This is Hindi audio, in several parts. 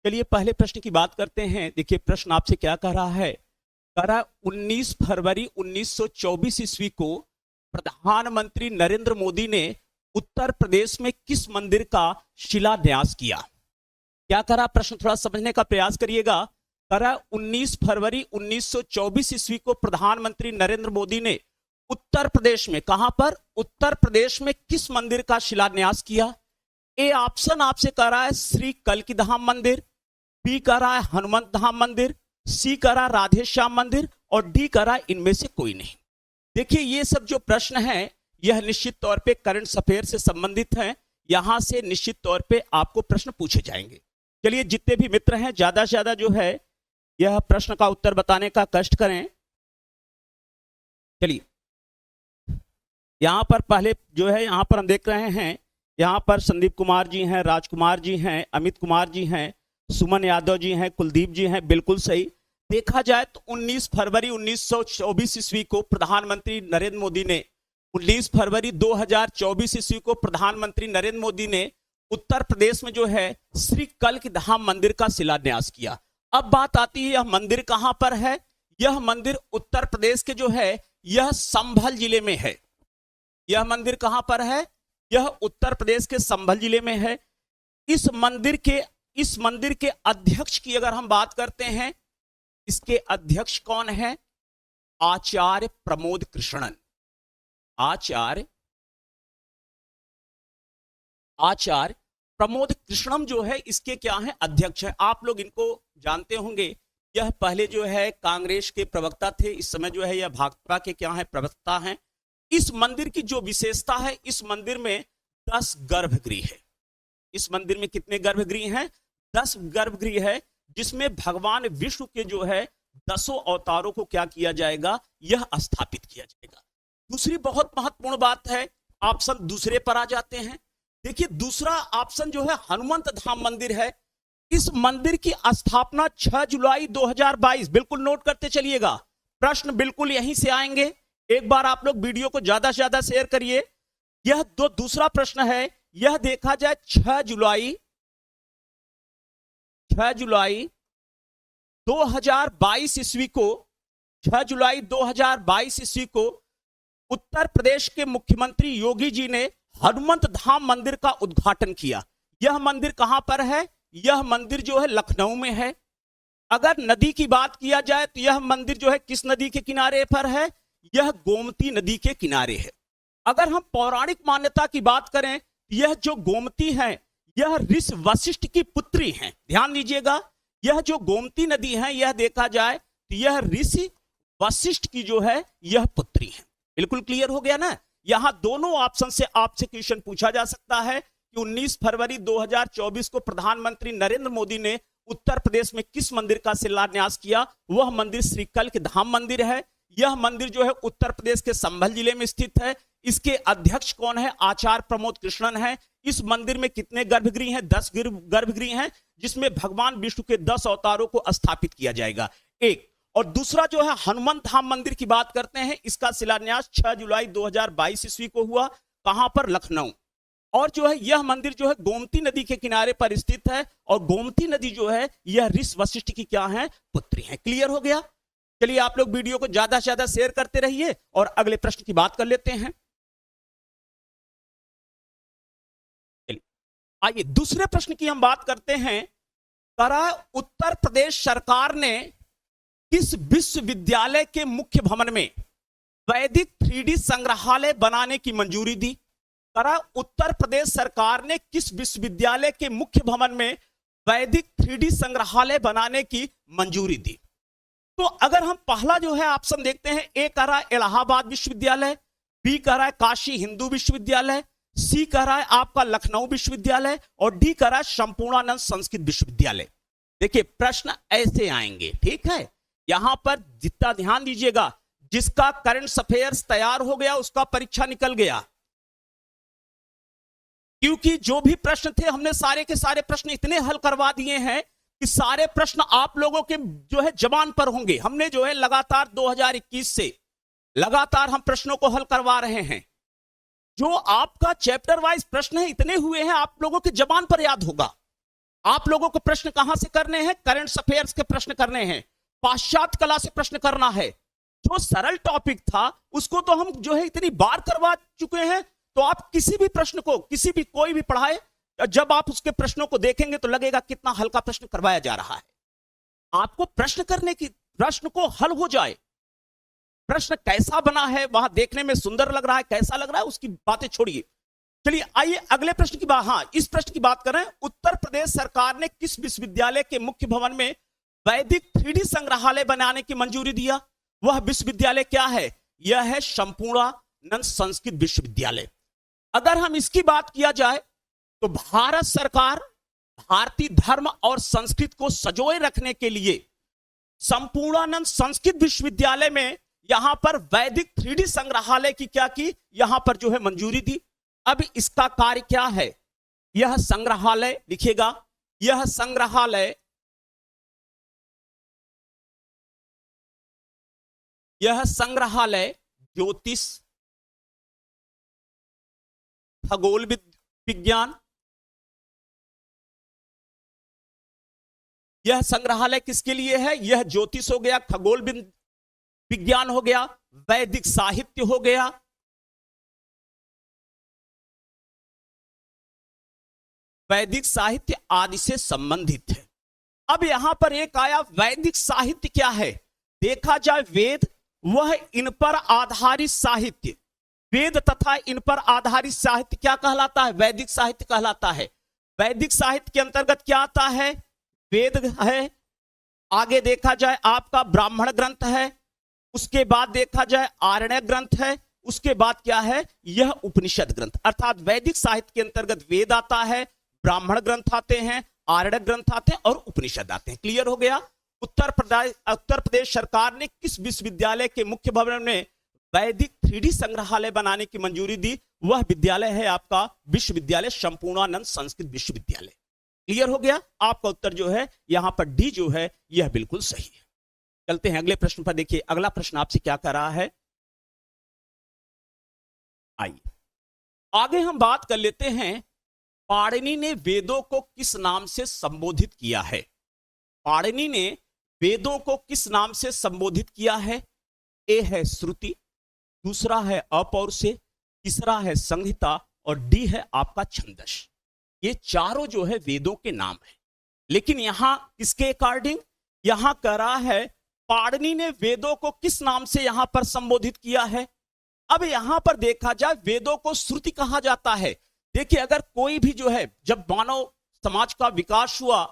चलिए पहले प्रश्न की बात करते हैं। देखिए प्रश्न आपसे क्या कह रहा है। कह रहा 19 फरवरी 1924 ईस्वी को प्रधानमंत्री नरेंद्र मोदी ने उत्तर प्रदेश में किस मंदिर का शिलान्यास किया। क्या कह रहा, प्रश्न थोड़ा समझने का प्रयास करिएगा। कह रहा 19 फरवरी 1924 ईस्वी को प्रधानमंत्री नरेंद्र मोदी ने उत्तर प्रदेश में, कहां पर, उत्तर प्रदेश में किस मंदिर का शिलान्यास किया। ए ऑप्शन आपसे कह रहा है श्री कल्की धाम मंदिर, बी कह रहा है हनुमंत धाम मंदिर, सी कह रहा है राधे श्याम मंदिर और डी कह रहा है इनमें से कोई नहीं। देखिए ये सब जो प्रश्न है यह निश्चित तौर पे करंट अफेयर से संबंधित है। यहां से निश्चित तौर पे आपको प्रश्न पूछे जाएंगे। चलिए जितने भी मित्र हैं ज्यादा से ज्यादा जो है यह प्रश्न का उत्तर बताने का कष्ट करें। चलिए यहां पर पहले जो है यहां पर हम देख रहे हैं, यहां पर संदीप कुमार जी हैं, राजकुमार जी हैं, अमित कुमार जी हैं, सुमन यादव जी हैं, कुलदीप जी हैं। बिल्कुल सही। देखा जाए तो 19 फरवरी 1924 ईस्वी को प्रधानमंत्री नरेंद्र मोदी ने 19 फरवरी 2024 ईस्वी को प्रधानमंत्री नरेंद्र मोदी ने उत्तर प्रदेश में जो है श्री कल्की धाम मंदिर का शिलान्यास किया। अब बात आती है यह मंदिर कहां पर है। यह मंदिर उत्तर प्रदेश के जो है यह संभल जिले में है। यह मंदिर कहां पर है, यह उत्तर प्रदेश के संभल जिले में है। इस मंदिर के अध्यक्ष की अगर हम बात करते हैं, इसके अध्यक्ष कौन है, आचार्य प्रमोद कृष्णन। आचार्य प्रमोद कृष्णम जो है इसके क्या है, अध्यक्ष है। आप लोग इनको जानते होंगे। यह पहले जो है कांग्रेस के प्रवक्ता थे, इस समय जो है यह भाजपा के क्या है, प्रवक्ता हैं। इस मंदिर की जो विशेषता है, इस मंदिर में 10 गर्भगृह है। इस मंदिर में कितने गर्भगृह हैं, 10 गर्भगृह है, जिसमें भगवान विष्णु के जो है 10 अवतारों को क्या किया जाएगा, यह स्थापित किया जाएगा। दूसरी बहुत महत्वपूर्ण बात है, ऑप्शन दूसरे पर आ जाते हैं। देखिए दूसरा ऑप्शन जो है हनुमंत धाम मंदिर है। इस मंदिर की स्थापना 6 जुलाई 2022, बिल्कुल नोट करते चलिएगा, प्रश्न बिल्कुल यहीं से आएंगे। एक बार आप लोग वीडियो को ज्यादा से ज्यादा शेयर करिए। यह दूसरा प्रश्न है, यह देखा जाए 6 जुलाई 2022 ईस्वी को, 6 जुलाई 2022 ईस्वी को उत्तर प्रदेश के मुख्यमंत्री योगी जी ने हनुमंत धाम मंदिर का उद्घाटन किया। यह मंदिर कहां पर है, यह मंदिर जो है लखनऊ में है। अगर नदी की बात किया जाए तो यह मंदिर जो है किस नदी के किनारे पर है, यह गोमती नदी के किनारे है। अगर हम पौराणिक मान्यता की बात करें, यह जो गोमती है यह ऋषि वशिष्ठ की पुत्री हैं। ध्यान दीजिएगा, यह जो गोमती नदी है यह देखा जाए तो यह ऋषि वशिष्ठ की जो है यह पुत्री है। बिल्कुल क्लियर हो गया ना। यहां दोनों ऑप्शन से आपसे क्वेश्चन पूछा जा सकता है कि 19 फरवरी 2024 को प्रधानमंत्री नरेंद्र मोदी ने उत्तर प्रदेश में किस मंदिर का शिलान्यास किया। वह मंदिर श्री कल्की धाम मंदिर है। यह मंदिर जो है उत्तर प्रदेश के संभल जिले में स्थित है। इसके अध्यक्ष कौन है, आचार्य प्रमोद कृष्णन है। इस मंदिर में कितने गर्भगृह हैं, 10 गर्भगृह हैं, जिसमें भगवान विष्णु के 10 अवतारों को स्थापित किया जाएगा। एक और दूसरा जो है हनुमंत धाम मंदिर की बात करते हैं, इसका शिलान्यास 6 जुलाई 2022 ईस्वी को हुआ। कहां पर, लखनऊ। और जो है यह मंदिर जो है गोमती नदी के किनारे पर स्थित है और गोमती नदी जो है यह ऋषि वशिष्ठ की क्या है, पुत्री है। क्लियर हो गया। चलिए आप लोग वीडियो को ज्यादा से ज्यादा शेयर करते रहिए और अगले प्रश्न की बात कर लेते हैं। आइए दूसरे प्रश्न की हम बात करते हैं। उत्तर प्रदेश सरकार ने किस विश्वविद्यालय के मुख्य भवन में वैदिक 3D संग्रहालय बनाने की मंजूरी दी। उत्तर प्रदेश सरकार ने किस विश्वविद्यालय के मुख्य भवन में वैदिक 3D संग्रहालय बनाने की मंजूरी दी। तो अगर हम पहला जो है ऑप्शन देखते हैं, ए कह रहा है इलाहाबाद विश्वविद्यालय, बी कह रहा है काशी हिंदू विश्वविद्यालय, सी कह रहा है आपका लखनऊ विश्वविद्यालय और डी कह रहा है संपूर्णानंद संस्कृत विश्वविद्यालय। देखिए प्रश्न ऐसे आएंगे, ठीक है। यहां पर जितना ध्यान दीजिएगा, जिसका करंट अफेयर्स तैयार हो गया उसका परीक्षा निकल गया, क्योंकि जो भी प्रश्न थे हमने सारे के सारे प्रश्न इतने हल करवा दिए हैं कि सारे प्रश्न आप लोगों के जो है जबान पर होंगे। हमने जो है लगातार 2021 से लगातार हम प्रश्नों को हल करवा रहे हैं। जो आपका चैप्टर वाइज प्रश्न है इतने हुए हैं, आप लोगों के जबान पर याद होगा। आप लोगों को प्रश्न कहां से करने हैं? करंट अफेयर्स के प्रश्न करने हैं, पाश्चात्य कला से प्रश्न करना है। जो सरल टॉपिक था उसको तो हम जो है इतनी बार करवा चुके हैं, तो आप किसी भी प्रश्न को, किसी भी कोई भी पढ़ाए, जब आप उसके प्रश्नों को देखेंगे तो लगेगा कितना हल्का प्रश्न करवाया जा रहा है। आपको प्रश्न करने की, प्रश्न को हल हो जाए, प्रश्न कैसा बना है, वहां देखने में सुंदर लग रहा है, कैसा लग रहा है, उसकी बातें छोड़िए। चलिए आइए अगले प्रश्न की बात, हाँ इस प्रश्न की बात करें। उत्तर प्रदेश सरकार ने किस विश्वविद्यालय के मुख्य भवन में वैदिक 3D संग्रहालय बनाने की मंजूरी दिया? वह विश्वविद्यालय क्या है? यह है संपूर्णानंद संस्कृत विश्वविद्यालय। अगर हम इसकी बात किया जाए तो भारत सरकार भारतीय धर्म और संस्कृत को सजोए रखने के लिए संपूर्णानंद संस्कृत विश्वविद्यालय में यहां पर वैदिक 3D संग्रहालय की क्या की, यहां पर जो है मंजूरी दी। अब इसका कार्य क्या है? यह संग्रहालय लिखिएगा, यह संग्रहालय, यह संग्रहालय ज्योतिष, खगोल विज्ञान, यह संग्रहालय किसके लिए है? यह ज्योतिष हो गया, खगोल विज्ञान हो गया, वैदिक साहित्य हो गया, वैदिक साहित्य आदि से संबंधित है। अब यहां पर एक आया, वैदिक साहित्य क्या है? देखा जाए वेद, वह इन पर आधारित साहित्य, वेद तथा इन पर आधारित साहित्य क्या कहलाता है? वैदिक साहित्य कहलाता है। वैदिक साहित्य के अंतर्गत क्या आता है? वेद है, आगे देखा जाए आपका ब्राह्मण ग्रंथ है, उसके बाद देखा जाए आरण्य ग्रंथ है, उसके बाद क्या है? यह उपनिषद ग्रंथ। अर्थात वैदिक साहित्य के अंतर्गत वेद आता है, ब्राह्मण ग्रंथ आते हैं, आरण्य ग्रंथ आते हैं और उपनिषद आते हैं। क्लियर हो गया? उत्तर प्रदेश सरकार ने किस विश्वविद्यालय के मुख्य भवन में वैदिक 3D संग्रहालय बनाने की मंजूरी दी? वह विद्यालय है आपका विश्वविद्यालय संपूर्णानंद संस्कृत विश्वविद्यालय। क्लियर हो गया? आपका उत्तर जो है यहां पर डी जो है यह बिल्कुल सही है। चलते हैं अगले प्रश्न पर। देखिए अगला प्रश्न आपसे क्या कर रहा है, आइए आगे हम बात कर लेते हैं। पाणिनि ने वेदों को किस नाम से संबोधित किया है? पाणिनि ने वेदों को किस नाम से संबोधित किया है? ए है श्रुति, दूसरा है अपौरुषेय, तीसरा है संहिता और डी है आपका छंदस। ये चारों जो है वेदों के नाम है। लेकिन यहां किसके अकॉर्डिंग यहां कह रहा है, पाणिनि ने वेदों को किस नाम से यहां पर संबोधित किया है? अब यहां पर देखा जाए वेदों को श्रुति कहा जाता है। देखिए अगर कोई भी जो है, जब मानव समाज का विकास हुआ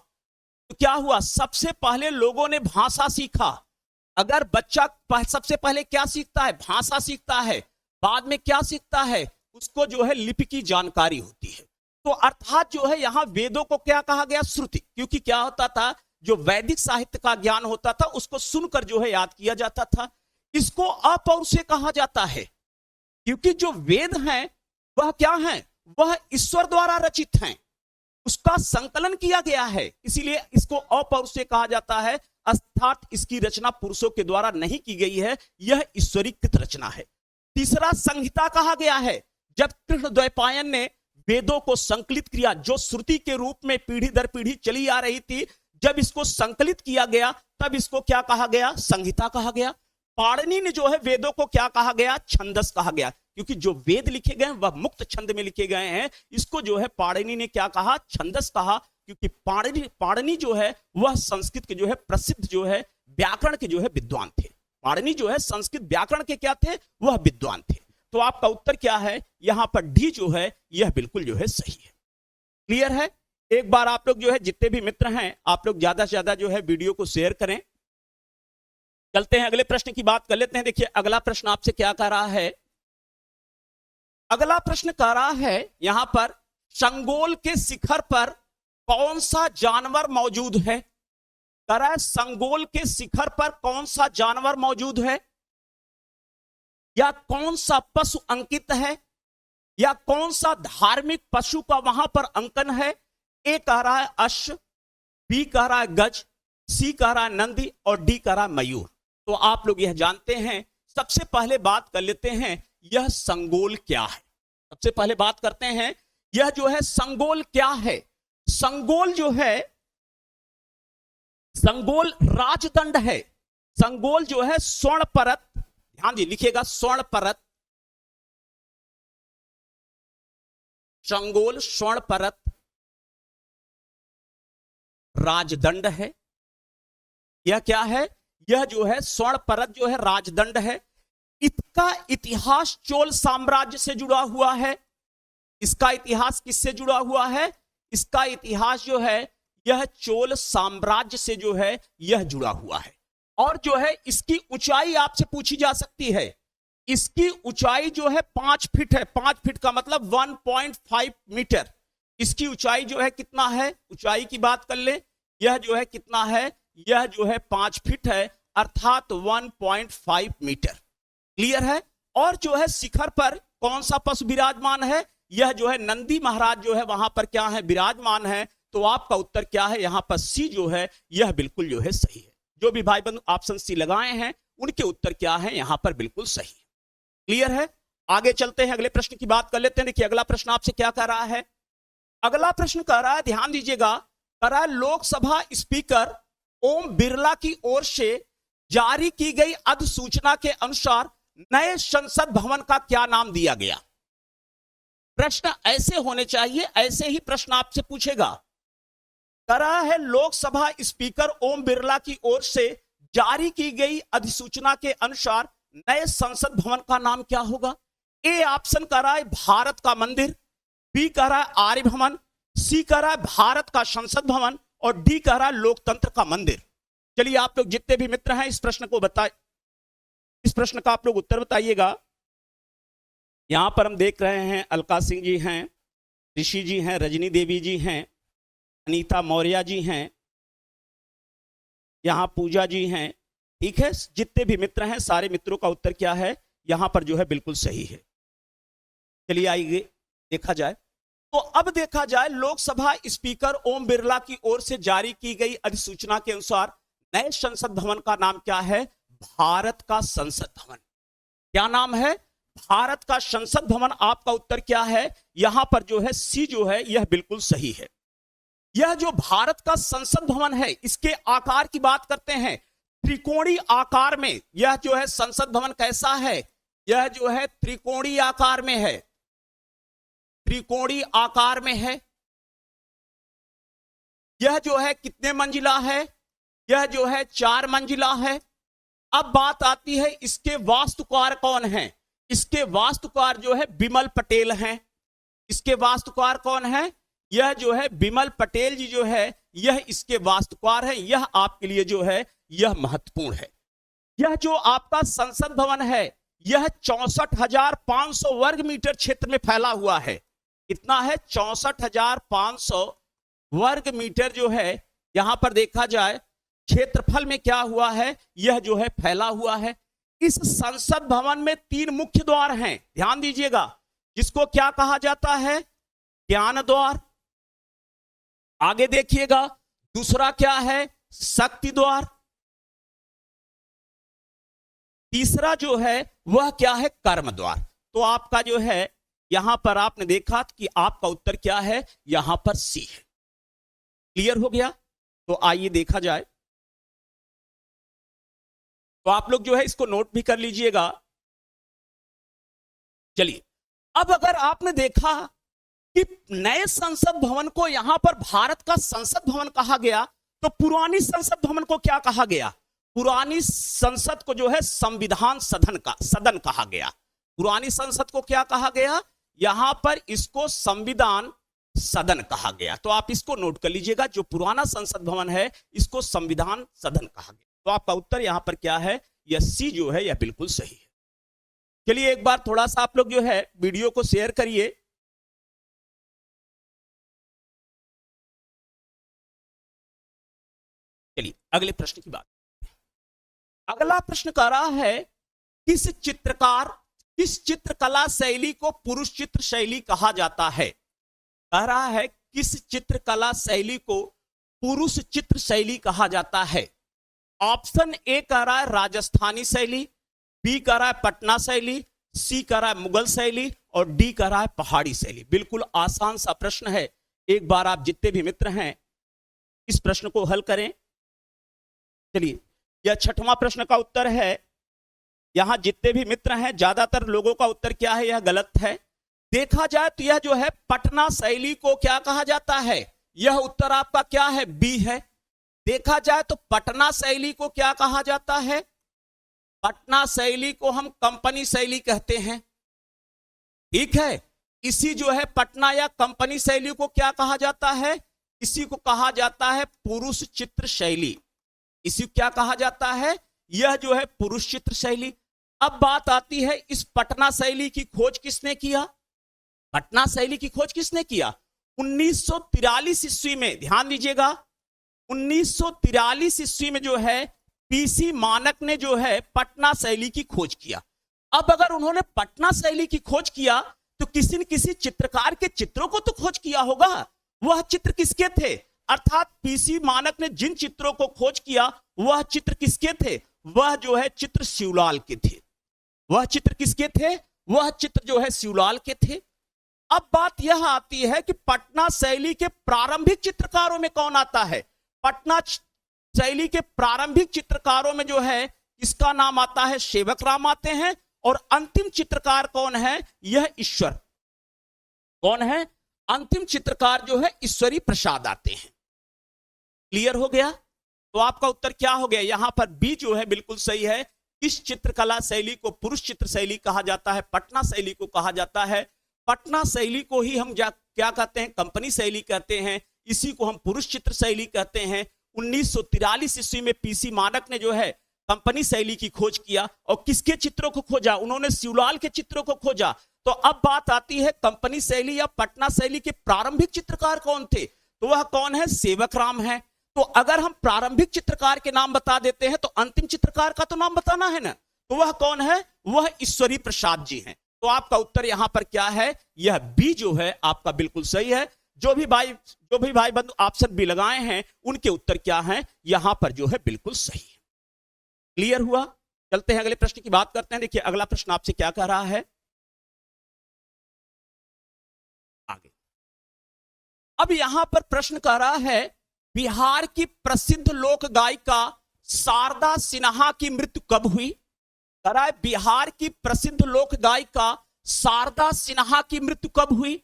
तो क्या हुआ? सबसे पहले लोगों ने भाषा सीखा। अगर बच्चा सबसे पहले क्या सीखता है? भाषा सीखता है। बाद में क्या सीखता है? उसको जो है लिपि की जानकारी होती है। तो अर्थात जो है यहां वेदों को क्या कहा गया? श्रुति। क्योंकि क्या होता था, जो वैदिक साहित्य का ज्ञान होता था उसको सुनकर जो है याद किया जाता था। इसको अपौरुषेय कहा जाता है, क्योंकि जो वेद हैं वह क्या हैं? वह ईश्वर द्वारा रचित हैं, उसका संकलन किया गया है, इसीलिए इसको अपौरुषेय कहा जाता है। अर्थात इसकी रचना पुरुषों के द्वारा नहीं की गई है, यह ईश्वरीकृत रचना है। तीसरा संहिता कहा गया है। जब कृष्ण द्वैपायन ने वेदों को संकलित किया, जो श्रुति के रूप में पीढ़ी दर पीढ़ी चली आ रही थी, जब इसको संकलित किया गया तब इसको क्या कहा गया? संहिता कहा गया। पाणिनि ने जो है वेदों को क्या कहा गया? छंदस कहा गया, क्योंकि जो वेद लिखे गए वह मुक्त छंद में लिखे गए हैं। इसको जो है पाणिनि ने क्या कहा? छंदस कहा, क्योंकि पाणिनि जो है वह संस्कृत के जो है प्रसिद्ध जो है व्याकरण के जो है विद्वान थे। पाणिनि जो है संस्कृत व्याकरण के क्या थे? वह विद्वान थे। तो आपका उत्तर क्या है? यहां पर डी जो है यह बिल्कुल जो है सही है। क्लियर है? एक बार आप लोग जो है जितने भी मित्र हैं आप लोग ज्यादा से ज्यादा जो है वीडियो को शेयर करें। चलते हैं अगले प्रश्न की बात कर लेते हैं। देखिए अगला प्रश्न आपसे क्या कह रहा है? अगला प्रश्न कह रहा है यहां पर, संगोल के शिखर पर कौन सा जानवर मौजूद है? कह रहा है संगोल के शिखर पर कौन सा जानवर मौजूद है, या कौन सा पशु अंकित है, या कौन सा धार्मिक पशु का वहां पर अंकन है? ए कह रहा है अश्व, बी कह रहा है गज, सी कह रहा है नंदी और डी कह रहा है मयूर। तो आप लोग यह जानते हैं। सबसे पहले बात कर लेते हैं यह संगोल क्या है। सबसे पहले बात करते हैं यह जो है संगोल क्या है। संगोल जो है, संगोल राजदंड है। संगोल जो है स्वर्ण परत, ध्यान दी लिखिएगा स्वर्ण परत, संगोल स्वर्ण परत राजदंड है। यह क्या है? यह जो है स्वर्ण परत जो है राजदंड है। इसका इतिहास चोल साम्राज्य से जुड़ा हुआ है। इसका इतिहास किससे जुड़ा हुआ है? इसका इतिहास जो है यह चोल साम्राज्य से जो है यह जुड़ा हुआ है। और जो है इसकी ऊंचाई आपसे पूछी जा सकती है। इसकी ऊंचाई जो है 5 फीट है। 5 फीट का मतलब 1.5 मीटर। इसकी ऊंचाई जो है कितना है? ऊंचाई की बात कर ले, यह जो है कितना है? यह जो है 5 फीट है, अर्थात 1.5 मीटर। क्लियर है? और जो है शिखर पर कौन सा पशु विराजमान है? यह जो है नंदी महाराज जो है वहां पर क्या है? विराजमान है। तो आपका उत्तर क्या है? यहां पर सी जो है यह बिल्कुल जो है सही है। जो भी भाई बंधु ऑप्शन सी लगाए हैं उनके उत्तर क्या है? यहां पर बिल्कुल सही है। क्लियर है? आगे चलते हैं, अगले प्रश्न की बात कर लेते हैं। देखिए अगला प्रश्न आपसे क्या कह रहा है। अगला प्रश्न कह रहा है, ध्यान दीजिएगा, कह रहा है लोकसभा स्पीकर ओम बिरला की ओर से जारी की गई अधिसूचना के अनुसार नए संसद भवन का क्या नाम दिया गया? प्रश्न ऐसे होने चाहिए, ऐसे ही प्रश्न आपसे पूछेगा। कह रहा है लोकसभा स्पीकर ओम बिरला की ओर से जारी की गई अधिसूचना के अनुसार नए संसद भवन का नाम क्या होगा? ए ऑप्शन कह रहा है भारत का मंदिर, बी कह रहा है आर्य भवन, सी कह रहा है भारत का संसद भवन और डी कह रहा है लोकतंत्र का मंदिर। चलिए आप लोग जितने भी मित्र हैं इस प्रश्न को बताए, इस प्रश्न का आप लोग उत्तर बताइएगा। यहां पर हम देख रहे हैं अलका सिंह जी हैं, ऋषि जी हैं, रजनी देवी जी हैं, अनीता मौर्य जी हैं, यहां पूजा जी हैं। ठीक है, जितने भी मित्र हैं सारे मित्रों का उत्तर क्या है? यहां पर जो है बिल्कुल सही है। चलिए आइए देखा जाए। तो अब देखा जाए लोकसभा स्पीकर ओम बिरला की ओर से जारी की गई अधिसूचना के अनुसार नए संसद भवन का नाम क्या है? भारत का संसद भवन। क्या नाम है? भारत का संसद भवन। आपका उत्तर क्या है? यहां पर जो है सी जो है यह बिल्कुल सही है। यह जो भारत का संसद भवन है इसके आकार की बात करते हैं, त्रिकोणीय आकार में यह जो है संसद भवन कैसा है? यह जो है त्रिकोणीय आकार में है, त्रिकोणीय आकार में है। यह जो है कितने मंजिला है? यह जो है 4 मंजिला है। अब बात आती है इसके वास्तुकार कौन है? इसके वास्तुकार जो है बिमल पटेल हैं। इसके वास्तुकार कौन है? यह जो है बिमल पटेल जी जो है यह इसके वास्तुकार है। यह आपके लिए जो है यह महत्वपूर्ण है। यह जो आपका संसद भवन है यह 64,500 वर्ग मीटर क्षेत्र में फैला हुआ है। कितना है? 64,500 वर्ग मीटर जो है यहां पर देखा जाए क्षेत्रफल में क्या हुआ है? यह जो है फैला हुआ है। इस संसद भवन में 3 मुख्य द्वार हैं, ध्यान दीजिएगा, जिसको क्या कहा जाता है? ज्ञान द्वार। आगे देखिएगा, दूसरा क्या है? शक्ति द्वार। तीसरा जो है वह क्या है? कर्म द्वार। तो आपका जो है यहां पर आपने देखा कि आपका उत्तर क्या है? यहां पर सी है। क्लियर हो गया? तो आइए देखा जाए। तो आप लोग जो है इसको नोट भी कर लीजिएगा। चलिए अब अगर आपने देखा कि नए संसद भवन को यहां पर भारत का संसद भवन कहा गया, तो पुरानी संसद भवन को क्या कहा गया? पुरानी संसद को जो है संविधान सदन कहा गया। पुरानी संसद को क्या कहा गया? यहां पर इसको संविधान सदन कहा गया। तो आप इसको नोट कर लीजिएगा, जो पुराना संसद भवन है इसको संविधान सदन कहा गया। तो आपका उत्तर यहां पर क्या है? यह सी जो है यह बिल्कुल सही है। चलिए एक बार थोड़ा सा आप लोग जो है वीडियो को शेयर करिए। चलिए अगले प्रश्न की बात। अगला प्रश्न कह रहा है किस चित्रकला शैली को पुरुष चित्र शैली कहा जाता है? कह रहा है किस चित्रकला शैली को पुरुष चित्र शैली कहा जाता है? ऑप्शन ए कह रहा है राजस्थानी शैली, बी कह रहा है पटना शैली, सी कह रहा है मुगल शैली और डी कह रहा है पहाड़ी शैली। बिल्कुल आसान सा प्रश्न है, एक बार आप जितने भी मित्र हैं इस प्रश्न को हल करें। चलिए, यह छठवां प्रश्न का उत्तर है। यहां जितने भी मित्र हैं ज्यादातर लोगों का उत्तर क्या है, यह गलत है। देखा जाए तो यह जो है पटना शैली को क्या कहा जाता है, यह उत्तर आपका क्या है, बी है। देखा जाए तो पटना शैली को क्या कहा जाता है, पटना शैली को हम कंपनी शैली कहते हैं। ठीक है, इसी जो है पटना या कंपनी शैली को क्या कहा जाता है, इसी को कहा जाता है पुरुष चित्र शैली। इसी को क्या कहा जाता है, यह जो है पुरुष चित्र शैली। अब बात आती है इस पटना शैली की खोज किसने किया, पटना शैली की खोज किसने किया, 1943 ईस्वी में। ध्यान दीजिएगा, 1943 ईस्वी में जो है पीसी मानक ने जो है पटना शैली की खोज किया। अब अगर उन्होंने पटना शैली की खोज किया तो किसी न किसी चित्रकार के चित्रों को तो खोज किया होगा। वह चित्र किसके थे, अर्थात पीसी मानक ने जिन चित्रों को खोज किया वह चित्र किसके थे, वह जो है चित्र शिवलाल के थे। वह चित्र किसके थे, वह चित्र जो है शिवलाल के थे। अब बात यह आती है कि पटना शैली के प्रारंभिक चित्रकारों में कौन आता है, पटना शैली के प्रारंभिक चित्रकारों में जो है इसका नाम आता है सेवक राम आते हैं, और अंतिम चित्रकार कौन है, यह ईश्वर, कौन है, अंतिम चित्रकार जो है ईश्वरी प्रसाद आते हैं। क्लियर हो गया, तो आपका उत्तर क्या हो गया, यहां पर बी जो है बिल्कुल सही है। इस चित्रकला शैली को पुरुष चित्र शैली कहा जाता है, पटना शैली को कहा जाता है। पटना शैली को ही हम क्या कहते हैं, कंपनी शैली कहते हैं, इसी को हम पुरुष चित्र शैली कहते हैं। 1943 ईस्वी में पीसी मानक ने जो है कंपनी शैली की खोज किया, और किसके चित्रों को खोजा, उन्होंने शिवलाल के चित्रों को खोजा। तो अब बात आती है कंपनी शैली या पटना शैली के प्रारंभिक चित्रकार कौन थे, तो वह कौन है, सेवक राम है। तो अगर हम प्रारंभिक चित्रकार के नाम बता देते हैं तो अंतिम चित्रकार का तो नाम बताना है ना, तो वह कौन है, वह ईश्वरी प्रसाद जी हैं। तो आपका उत्तर यहां पर क्या है, यह बी जो है आपका बिल्कुल सही है। जो भी भाई बंधु ऑप्शन बी लगाए हैं उनके उत्तर क्या है, यहां पर जो है बिल्कुल सही है। क्लियर हुआ, चलते हैं अगले प्रश्न की बात करते हैं। देखिए अगला प्रश्न आपसे क्या कह रहा है आगे। अब यहां पर प्रश्न कह रहा है बिहार की प्रसिद्ध लोक गायिका शारदा सिन्हा की मृत्यु कब हुई। कह रहा है बिहार की प्रसिद्ध लोक गायिका शारदा सिन्हा की मृत्यु कब हुई।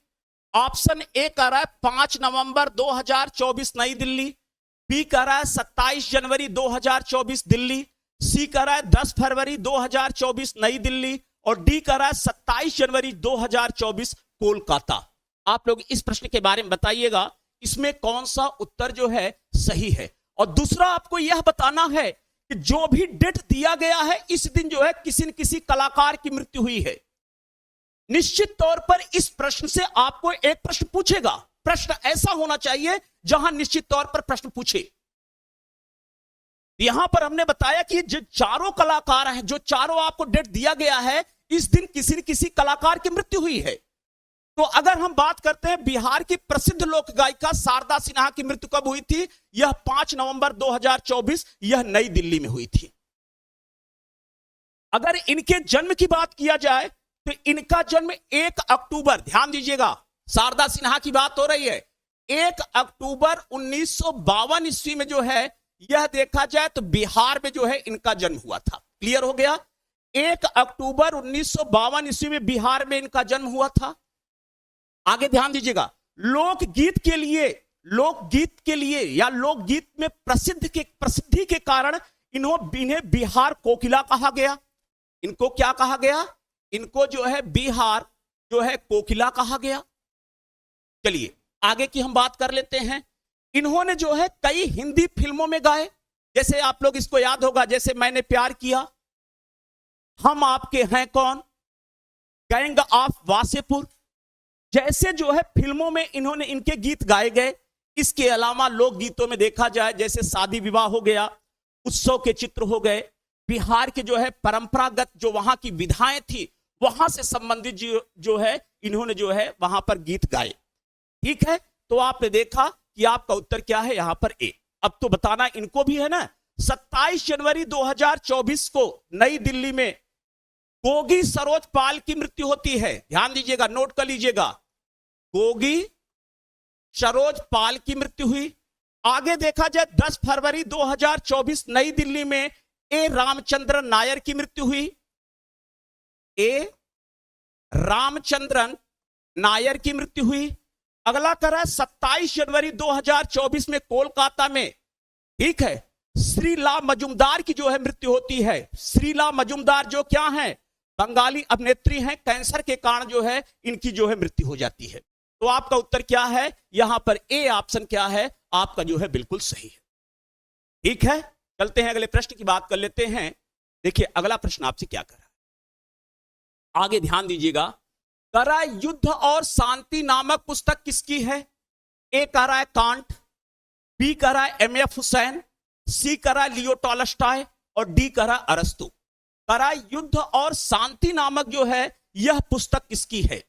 ऑप्शन ए कह रहा है 5 नवंबर 2024 नई दिल्ली, बी कह रहा है 27 जनवरी 2024 दिल्ली, सी कह रहा है 10 फरवरी 2024 नई दिल्ली, और डी कह रहा है 27 जनवरी 2024 कोलकाता। आप लोग इस प्रश्न के बारे में बताइएगा इसमें कौन सा उत्तर जो है सही है। और दूसरा आपको यह बताना है कि जो भी डेट दिया गया है इस दिन जो है किसी न किसी कलाकार की मृत्यु हुई है। निश्चित तौर पर इस प्रश्न से आपको एक प्रश्न पूछेगा, प्रश्न ऐसा होना चाहिए जहां निश्चित तौर पर प्रश्न पूछे। यहां पर हमने बताया कि जो चारों कलाकार हैं, जो चारों आपको डेट दिया गया है, इस दिन किसी न किसी कलाकार की मृत्यु हुई है। तो अगर हम बात करते हैं बिहार की प्रसिद्ध लोक गायिका शारदा सिन्हा की मृत्यु कब हुई थी, यह 5 नवंबर 2024 यह नई दिल्ली में हुई थी। अगर इनके जन्म की बात किया जाए तो इनका जन्म 1 अक्टूबर, ध्यान दीजिएगा शारदा सिन्हा की बात हो रही है, 1 अक्टूबर 1952 ईस्वी में जो है यह देखा जाए तो बिहार में जो है इनका जन्म हुआ था। क्लियर हो गया, 1 अक्टूबर 1952 ईस्वी में बिहार में इनका जन्म हुआ था। आगे ध्यान दीजिएगा, लोकगीत के लिए या लोकगीत में प्रसिद्धि के कारण इन्हें बिहार कोकिला कहा गया। इनको क्या कहा गया, इनको जो है बिहार जो है कोकिला कहा गया। चलिए आगे की हम बात कर लेते हैं। इन्होंने जो है कई हिंदी फिल्मों में गाए, जैसे आप लोग इसको याद होगा, जैसे मैंने प्यार किया, हम आपके हैं कौन, गैंग ऑफ वासेपुर, जैसे जो है फिल्मों में इन्होंने इनके गीत गाए गए। इसके अलावा लोक गीतों में देखा जाए जैसे शादी विवाह हो गया, उत्सव के चित्र हो गए, बिहार के जो है परंपरागत जो वहां की विधाएं थी वहां से संबंधित जो है इन्होंने जो है वहां पर गीत गाए। ठीक है, तो आपने देखा कि आपका उत्तर क्या है यहां पर ए। अब तो बताना इनको भी है ना, 27 जनवरी 2024 को नई दिल्ली में गोगी सरोज पाल की मृत्यु होती है। ध्यान दीजिएगा, नोट कर लीजिएगा, गोगी सरोज पाल की मृत्यु हुई। आगे देखा जाए 10 फरवरी 2024 नई दिल्ली में ए रामचंद्रन नायर की मृत्यु हुई। ए रामचंद्रन नायर की मृत्यु हुई। अगला करा 27 जनवरी 2024 में कोलकाता में, ठीक है, श्रीला मजुमदार की जो है मृत्यु होती है। श्रीला मजुमदार जो क्या है, बंगाली अभिनेत्री हैं, कैंसर के कारण जो है इनकी जो है मृत्यु हो जाती है। तो आपका उत्तर क्या है, यहां पर ए ऑप्शन क्या है आपका जो है बिल्कुल सही है। ठीक है, चलते हैं अगले प्रश्न की बात कर लेते हैं। देखिए अगला प्रश्न आपसे क्या कर रहा है, आगे ध्यान दीजिएगा। करा युद्ध और शांति नामक पुस्तक किसकी है? ए कह रहा है कांट, बी कह रहा है एम.एफ. हुसैन, सी कह रहा है लियो टॉलस्टॉय और डी कह रहा है अरस्तु। करा युद्ध और शांति नामक जो है यह पुस्तक किसकी है?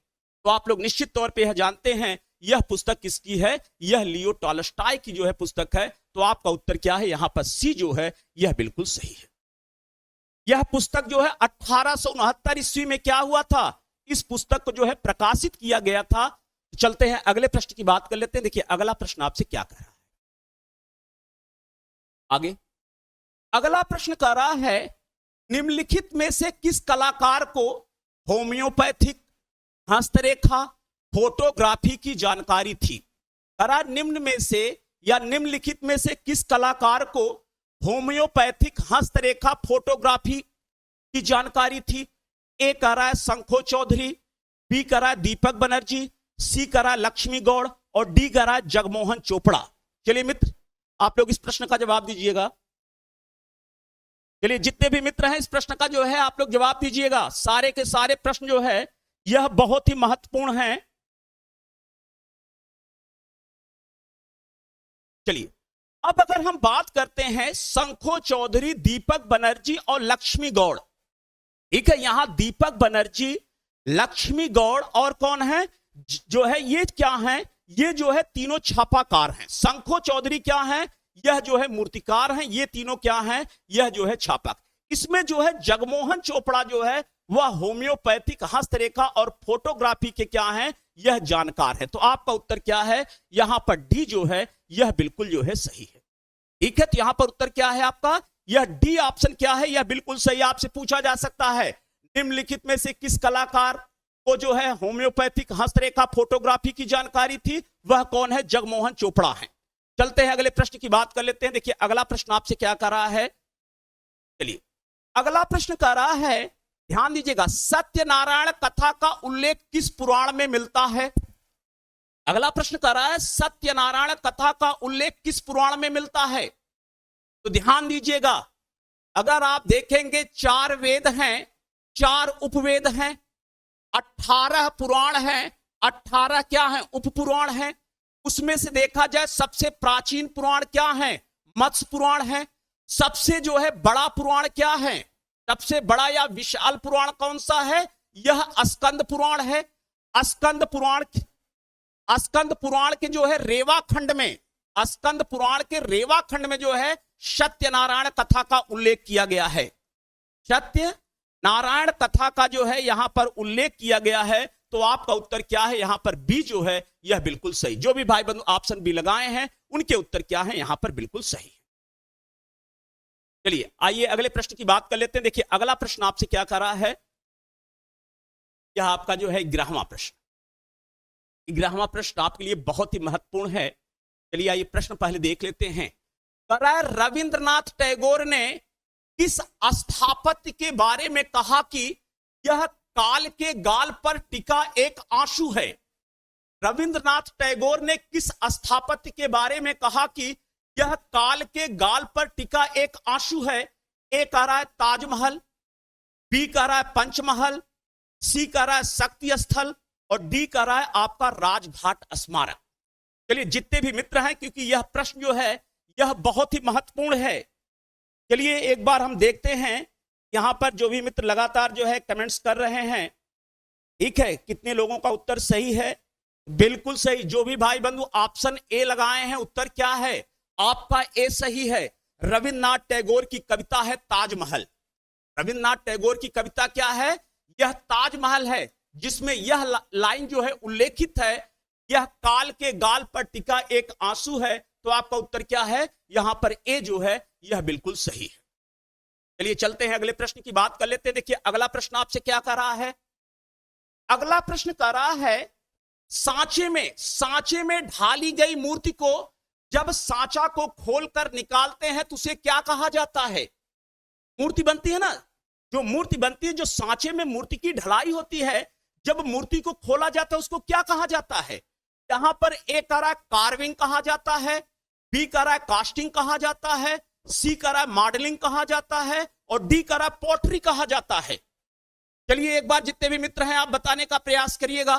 तो आप लोग निश्चित तौर पे यह जानते हैं यह पुस्तक किसकी है, यह लियो टॉलस्टॉय की जो है पुस्तक है। तो आपका उत्तर क्या है, यहां पर सी जो है यह बिल्कुल सही है। यह पुस्तक जो है 1869 ईस्वी में क्या हुआ था, इस पुस्तक को जो है प्रकाशित किया गया था। तो चलते हैं अगले प्रश्न की बात कर लेते हैं। देखिए अगला प्रश्न आपसे क्या कह रहा है, आगे अगला प्रश्न कह रहा है निम्नलिखित में से किस कलाकार को होम्योपैथिक, हस्तरेखा, फोटोग्राफी की जानकारी थी? करा निम्न में से या निम्नलिखित में से किस कलाकार को होम्योपैथिक, हस्तरेखा, फोटोग्राफी की जानकारी थी? ए कह रहा है शंखो चौधरी, बी कह रहा है दीपक बनर्जी, सी कह रहा है लक्ष्मी गौड़ और डी कह रहा है जगमोहन चोपड़ा। चलिए मित्र आप लोग इस प्रश्न का जवाब दीजिएगा। चलिए जितने भी मित्र हैं इस प्रश्न का जो है आप लोग जवाब दीजिएगा। सारे के सारे प्रश्न जो है यह बहुत ही महत्वपूर्ण है। चलिए अब अगर हम बात करते हैं शंखो चौधरी, दीपक बनर्जी और लक्ष्मी गौड़, ठीक है, यहां दीपक बनर्जी, लक्ष्मी गौड़ और कौन है जो है, ये क्या है, ये जो है तीनों छापाकार हैं। शंखो चौधरी क्या है, यह जो है मूर्तिकार हैं, ये तीनों क्या हैं, यह जो है छापक। इसमें जो है जगमोहन चोपड़ा जो है वह होम्योपैथिक, हस्तरेखा और फोटोग्राफी के क्या हैं, यह जानकार है। तो आपका उत्तर क्या है, यहां पर डी जो है यह बिल्कुल जो है सही है। ठीक है, तो यहां पर उत्तर क्या है आपका, यह डी ऑप्शन क्या है, यह बिल्कुल सही। आपसे पूछा जा सकता है निम्नलिखित में से किस कलाकार को जो है होम्योपैथिक, हस्तरेखा, फोटोग्राफी की जानकारी थी, वह कौन है, जगमोहन चोपड़ा है। चलते हैं अगले प्रश्न की बात कर लेते हैं। देखिए अगला प्रश्न आपसे क्या कर रहा है, चलिए अगला प्रश्न कर रहा है, ध्यान दीजिएगा, सत्यनारायण कथा का उल्लेख किस पुराण में मिलता है? अगला प्रश्न कर रहा है सत्यनारायण कथा का उल्लेख किस पुराण में मिलता है? तो ध्यान दीजिएगा, अगर आप देखेंगे 4 वेद हैं, 4 उपवेद हैं, 18 पुराण हैं, 18 क्या हैं, उपपुराण हैं। उसमें से देखा जाए सबसे प्राचीन पुराण क्या है, मत्स्य पुराण है। सबसे जो है बड़ा पुराण क्या है, सबसे बड़ा या विशाल पुराण कौन सा है, यह स्कंद पुराण है। स्कंद पुराण के जो है रेवा खंड में, स्कंद पुराण के रेवा खंड में जो है सत्यनारायण कथा का उल्लेख किया गया है। सत्यनारायण कथा का जो है यहां पर उल्लेख किया गया है। तो आपका उत्तर क्या है, यहां पर बी जो है यह बिल्कुल सही। जो भी भाई बंधु ऑप्शन बी लगाए हैं उनके उत्तर क्या है, यहां पर बिल्कुल सही है। चलिए आइए अगले प्रश्न की बात कर लेते हैं। देखिए अगला प्रश्न आपसे क्या कर रहा है, यह आपका जो है 11वां प्रश्न। 11वां प्रश्न आपके लिए बहुत ही महत्वपूर्ण है। चलिए आइए प्रश्न पहले देख लेते हैं। रविंद्रनाथ टैगोर ने किस स्थापत्य के बारे में कहा कि यह काल के गाल पर टिका एक आंसू है? रविंद्रनाथ टैगोर ने किस स्थापत्य के बारे में कहा कि यह काल के गाल पर टिका एक आंसू है? ए कह रहा है ताजमहल, बी कह रहा है पंचमहल, सी कह रहा है शक्ति स्थल और डी कह रहा है आपका राजघाट स्मारक। चलिए जितने भी मित्र हैं, क्योंकि यह प्रश्न जो है यह बहुत ही महत्वपूर्ण है, चलिए एक बार हम देखते हैं यहां पर जो भी मित्र लगातार जो है कमेंट्स कर रहे हैं। ठीक है, कितने लोगों का उत्तर सही है, बिल्कुल सही। जो भी भाई बंधु ऑप्शन ए लगाए हैं उत्तर क्या है, आपका ए सही है। रविंद्रनाथ टैगोर की कविता है ताजमहल। रविंद्रनाथ टैगोर की कविता क्या है, यह ताजमहल है, जिसमें यह लाइन जो है उल्लेखित है यह काल के गाल पर टिका एक आंसू है। तो आपका उत्तर क्या है? यहां पर ए जो है यह बिल्कुल सही है। चलिए चलते हैं अगले प्रश्न की बात कर लेते हैं। देखिए अगला प्रश्न आपसे क्या कर रहा है? अगला प्रश्न कर रहा है सांचे में ढाली गई मूर्ति को जब सांचा को खोलकर निकालते हैं तो उसे क्या कहा जाता है? मूर्ति बनती है ना, जो मूर्ति बनती है, जो सांचे में मूर्ति की ढलाई होती है, जब मूर्ति को खोला जाता है उसको क्या कहा जाता है? यहां पर ए कह रहा है कार्विंग कहा जाता है, बी कह रहा है कास्टिंग कहा जाता है, सी कह रहा है मॉडलिंग कहा जाता है और डी कह रहा है पॉटरी कहा जाता है। चलिए एक बार जितने भी मित्र हैं आप बताने का प्रयास करिएगा।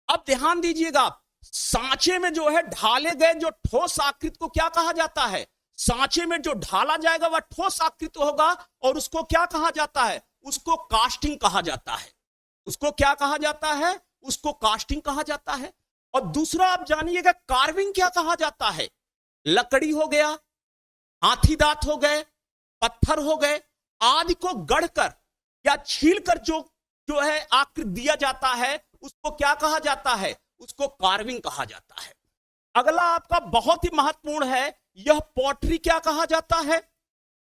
अब ध्यान दीजिएगा, सांचे में जो है ढाले गए जो ठोस आकृति को क्या कहा जाता है? सांचे में जो ढाला जाएगा वह ठोस आकृति होगा और उसको क्या कहा जाता है? उसको कास्टिंग कहा जाता है। उसको क्या कहा जाता है? उसको कास्टिंग कहा जाता है। और दूसरा आप जानिएगा कार्विंग क्या कहा जाता है? लकड़ी हो गया, हाथी दांत हो गए, पत्थर हो गए आदि को गढ़कर या छीलकर जो है आकृति दिया जाता है उसको क्या कहा जाता है? उसको कार्विंग कहा जाता है। अगला आपका बहुत ही महत्वपूर्ण है, यह पॉटरी क्या कहा जाता है?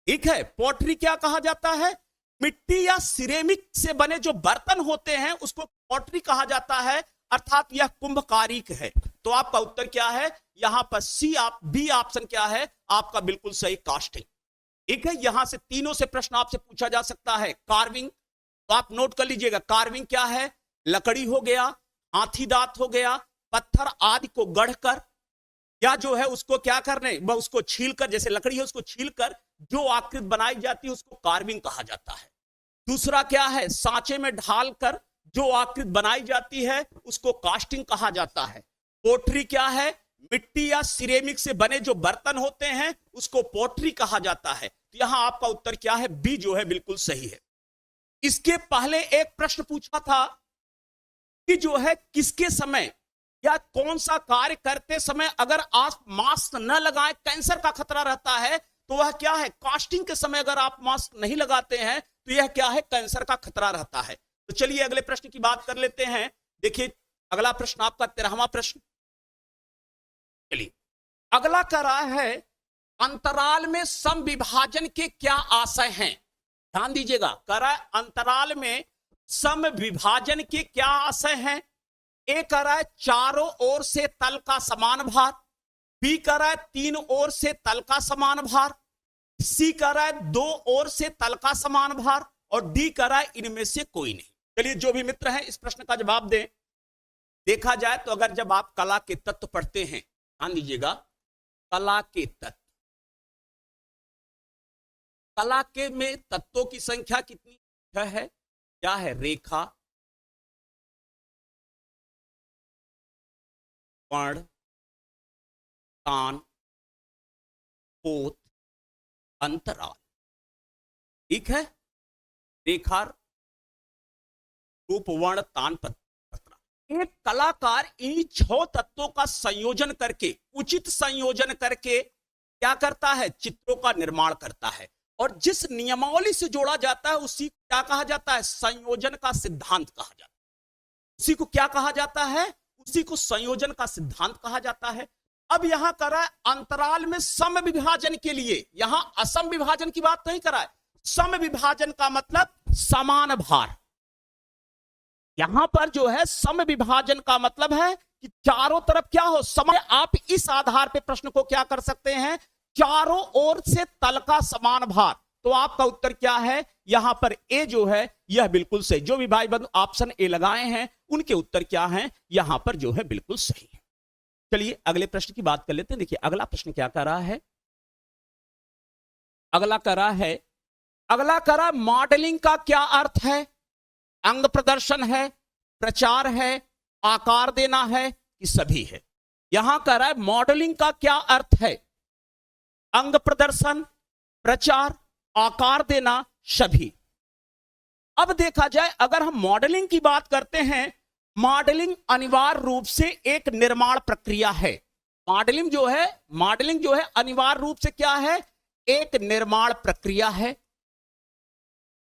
ठीक है, पॉटरी क्या कहा जाता है? मिट्टी या सिरेमिक से बने जो बर्तन होते हैं उसको पॉटरी कहा जाता है, अर्थात यह कुंभकारिक है। तो आपका उत्तर क्या है? यहां पर बी ऑप्शन क्या है आपका? बिल्कुल सही, कास्टिंग। ठीक है, यहां से तीनों से प्रश्न आपसे पूछा जा सकता है। कार्विंग तो आप नोट कर लीजिएगा, कार्विंग क्या है? लकड़ी हो गया, हाथी दांत हो गया, पत्थर आदि को गढ़कर या जो है उसको क्या करने, उसको छीलकर, जैसे लकड़ी है उसको छीलकर जो आकृति बनाई जाती है उसको कार्विंग कहा जाता है। दूसरा क्या है? सांचे में ढालकर जो आकृति बनाई जाती है उसको कास्टिंग कहा जाता है। पोट्री क्या है? मिट्टी या सिरेमिक से बने जो बर्तन होते हैं उसको पोट्री कहा जाता है। तो यहां आपका उत्तर क्या है? बी जो है बिल्कुल सही है। इसके पहले एक प्रश्न पूछा था कि जो है किसके समय या कौन सा कार्य करते समय अगर आप मास्क न लगाएं कैंसर का खतरा रहता है, तो वह क्या है? कास्टिंग के समय अगर आप मास्क नहीं लगाते हैं तो यह क्या है? कैंसर का खतरा रहता है। तो चलिए अगले प्रश्न की बात कर लेते हैं। देखिए अगला प्रश्न आपका 13वां प्रश्न। चलिए अगला कर रहा है अंतराल में सम विभाजन के क्या आशय हैं? ध्यान दीजिएगा, कह रहा है अंतराल में सम विभाजन के क्या आशय हैं? ए कह रहा है चारों ओर से तल का समान भार, बी कह रहा है तीन ओर से तल का समान भार, सी कह रहा है दो ओर से तल का समान भार और डी कह रहा है इनमें से कोई नहीं। चलिए जो भी मित्र हैं इस प्रश्न का जवाब दें। देखा जाए तो अगर जब आप कला के तत्व पढ़ते हैं, ध्यान दीजिएगा, कला के तत्व, कला के में तत्वों की संख्या कितनी है? क्या है? रेखा, वर्ण, तान, पोत, अंतराल। ठीक है, रेखा, रूप, वर्ण, तान, पत्र। एक कलाकार इन 6 तत्वों का संयोजन करके, उचित संयोजन करके क्या करता है? चित्रों का निर्माण करता है। और जिस नियमावली से जोड़ा जाता है उसी को क्या कहा जाता है? संयोजन का सिद्धांत कहा जाता है। उसी को क्या कहा जाता है? उसी को संयोजन का सिद्धांत कहा जाता है। अब यहां कर रहा है अंतराल में सम विभाजन के लिए, यहां असम विभाजन की बात नहीं कर रहा है। सम विभाजन का मतलब समान भार। यहां पर जो है सम विभाजन का मतलब है कि चारों तरफ क्या हो? समान। आप इस आधार पे प्रश्न को क्या कर सकते हैं? चारों ओर से तल का समान भार। तो आपका उत्तर क्या है? यहां पर ए जो है यह बिल्कुल सही। जो भी भाई बंधु ऑप्शन ए लगाए हैं उनके उत्तर क्या हैं? यहां पर जो है बिल्कुल सही है। चलिए अगले प्रश्न की बात कर लेते हैं। देखिए अगला प्रश्न क्या कर रहा है? अगला कर रहा है मॉडलिंग का क्या अर्थ है? अंग प्रदर्शन है, प्रचार है, आकार देना है कि सभी है? यहां कर रहा है मॉडलिंग का क्या अर्थ है? अंग प्रदर्शन, प्रचार, आकार देना, सभी। अब देखा जाए अगर हम मॉडलिंग की बात करते हैं, मॉडलिंग अनिवार्य रूप से एक निर्माण प्रक्रिया है। मॉडलिंग जो है अनिवार्य रूप से क्या है? एक निर्माण प्रक्रिया है।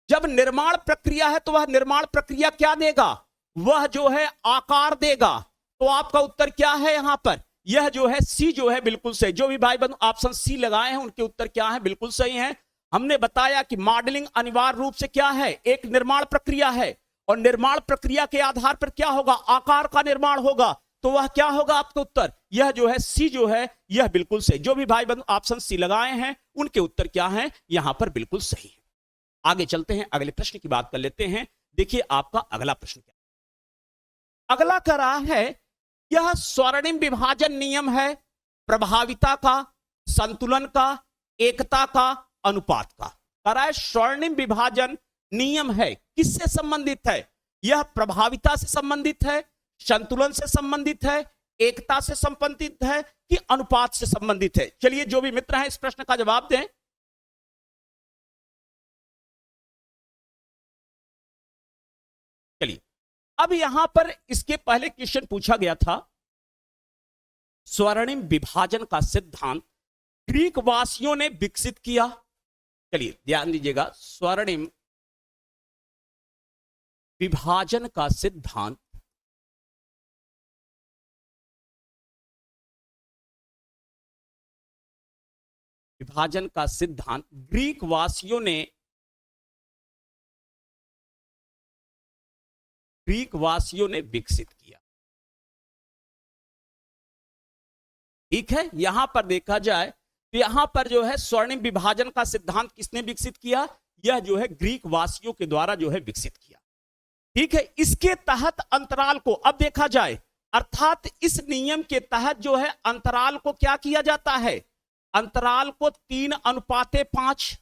जब निर्माण प्रक्रिया है तो वह निर्माण प्रक्रिया क्या देगा? वह जो है आकार देगा। तो आपका उत्तर क्या है यहां पर? यह जो है सी जो है बिल्कुल सही। जो भी भाई बंधु ऑप्शन सी लगाए हैं उनके उत्तर क्या है? बिल्कुल सही है। हमने बताया कि मॉडलिंग अनिवार्य रूप से क्या है? एक निर्माण प्रक्रिया है, और निर्माण प्रक्रिया के आधार पर क्या होगा? आकार का निर्माण होगा। तो वह क्या होगा आपका उत्तर? यह जो है सी जो है यह बिल्कुल सही। जो भी भाई बंधु ऑप्शन सी लगाए हैं उनके उत्तर क्या है यहां पर? बिल्कुल सही है। आगे चलते हैं, अगले प्रश्न की बात कर लेते हैं। देखिए आपका अगला प्रश्न क्या है? अगला कह रहा है यह स्वर्णिम विभाजन नियम है प्रभाविता का, संतुलन का, एकता का, अनुपात का। कह रहा है स्वर्णिम विभाजन नियम है, किससे संबंधित है? यह प्रभाविता से संबंधित है, संतुलन से संबंधित है, एकता से संबंधित है, कि अनुपात से संबंधित है? चलिए जो भी मित्र हैं इस प्रश्न का जवाब दें। चलिए अब यहां पर इसके पहले क्वेश्चन पूछा गया था, स्वर्णिम विभाजन का सिद्धांत ग्रीक वासियों ने विकसित किया। चलिए ध्यान दीजिएगा, स्वर्णिम विभाजन का सिद्धांत ग्रीक वासियों ने विकसित किया। ठीक है, यहां पर देखा जाए तो यहां पर जो है स्वर्णिम विभाजन का सिद्धांत किसने विकसित किया? यह जो है ग्रीक वासियों के द्वारा जो है विकसित किया। ठीक है, इसके तहत अंतराल को अब देखा जाए, अर्थात इस नियम के तहत जो है अंतराल को क्या किया जाता है? अंतराल को 3:5,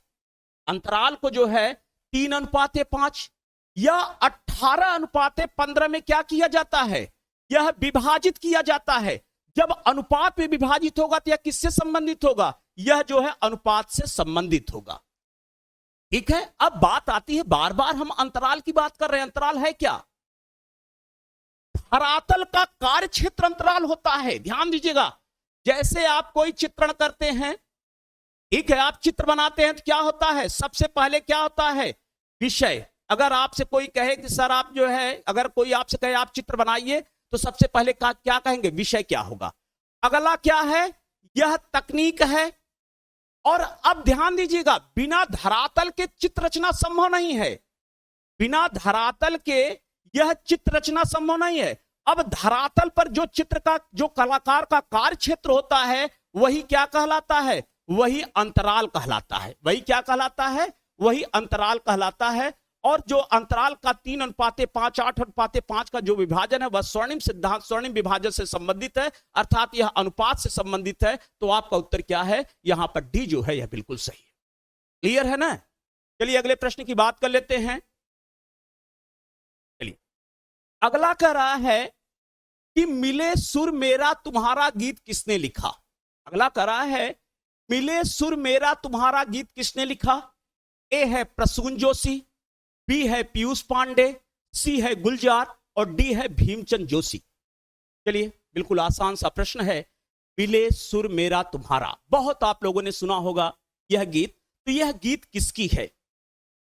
अंतराल को जो है 3:5 या 18:15 में क्या किया जाता है? यह विभाजित किया जाता है। जब अनुपात में विभाजित होगा तो यह किससे संबंधित होगा? यह जो है अनुपात से संबंधित होगा। ठीक है, अब बात आती है, बार बार हम अंतराल की बात कर रहे हैं, अंतराल है क्या? धरातल का कार्य क्षेत्र अंतराल होता है। ध्यान दीजिएगा, जैसे आप कोई चित्रण करते हैं, ठीक है, आप चित्र बनाते हैं तो क्या होता है? सबसे पहले क्या होता है? विषय। अगर आपसे कोई कहे कि सर आप जो है, अगर कोई आपसे कहे आप चित्र बनाइए, तो सबसे पहले क्या कहेंगे? विषय क्या होगा। अगला क्या है? यह तकनीक है। और अब ध्यान दीजिएगा, बिना धरातल के चित्र रचना संभव नहीं है। बिना धरातल के यह चित्र रचना संभव नहीं है। अब धरातल पर जो चित्र का, जो कलाकार का कार्य क्षेत्र होता है, वही क्या कहलाता है? वही अंतराल कहलाता है। वही क्या कहलाता है? वही अंतराल कहलाता है। और जो अंतराल का 3:5, 8:5 का जो विभाजन है वह स्वर्णिम सिद्धांत, स्वर्णिम विभाजन से संबंधित है, अर्थात यह अनुपात से संबंधित है। तो आपका उत्तर क्या है? यहां पर डी जो है यह बिल्कुल सही है। क्लियर है ना? चलिए अगले प्रश्न की बात कर लेते हैं। चलिए अगला कह रहा है कि मिले सुर मेरा तुम्हारा गीत किसने लिखा? अगला कह रहा है मिले सुर मेरा तुम्हारा गीत किसने लिखा? ए है प्रसून जोशी, बी है पीयूष पांडे, सी है गुलजार, और डी है भीमचंद जोशी। चलिए बिल्कुल आसान सा प्रश्न है, मिले सुर मेरा तुम्हारा, बहुत आप लोगों ने सुना होगा यह गीत। तो यह गीत किसकी है?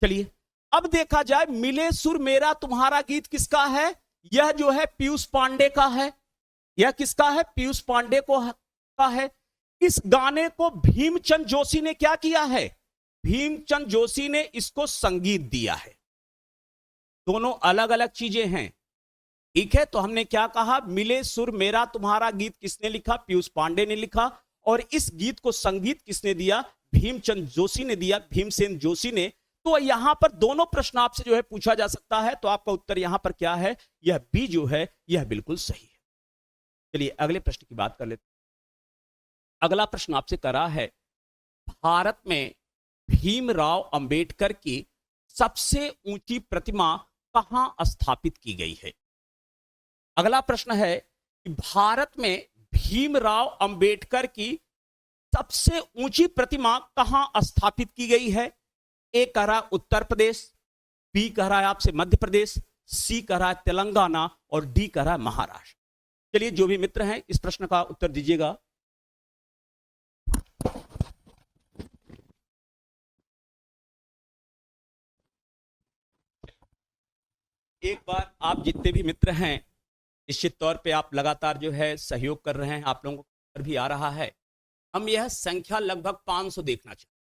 चलिए अब देखा जाए, मिले सुर मेरा तुम्हारा गीत किसका है? यह जो है पीयूष पांडे का है। यह किसका है? पीयूष पांडे का है। इस गाने को भीमचंद जोशी ने क्या किया है? भीमचंद जोशी ने इसको संगीत दिया है। दोनों अलग अलग चीजें हैं। ठीक है, तो हमने क्या कहा? मिले सुर मेरा तुम्हारा गीत किसने लिखा? पीयूष पांडे ने लिखा। और इस गीत को संगीत किसने दिया? भीमचंद जोशी ने दिया, भीमसेन जोशी ने। तो यहां पर दोनों प्रश्न आपसे जो है पूछा जा सकता है। तो आपका उत्तर यहां पर क्या है? यह बी जो है यह बिल्कुल सही है। चलिए अगले प्रश्न की बात कर लेते हैं। अगला प्रश्न आपसे करा है, भारत में भीमराव अंबेडकर की सबसे ऊंची प्रतिमा कहां स्थापित की गई है? अगला प्रश्न है कि भारत में भीमराव अंबेडकर की सबसे ऊंची प्रतिमा कहां स्थापित की गई है? ए कह रहा उत्तर प्रदेश, बी कह रहा है आपसे मध्य प्रदेश, सी कह रहा है तेलंगाना, और डी कह रहा है महाराष्ट्र। चलिए जो भी मित्र हैं इस प्रश्न का उत्तर दीजिएगा। एक बार आप जितने भी मित्र हैं निश्चित तौर पे आप लगातार जो है सहयोग कर रहे हैं, आप लोगों को भी आ रहा है। हम यह संख्या लगभग 500 देखना चाहिए।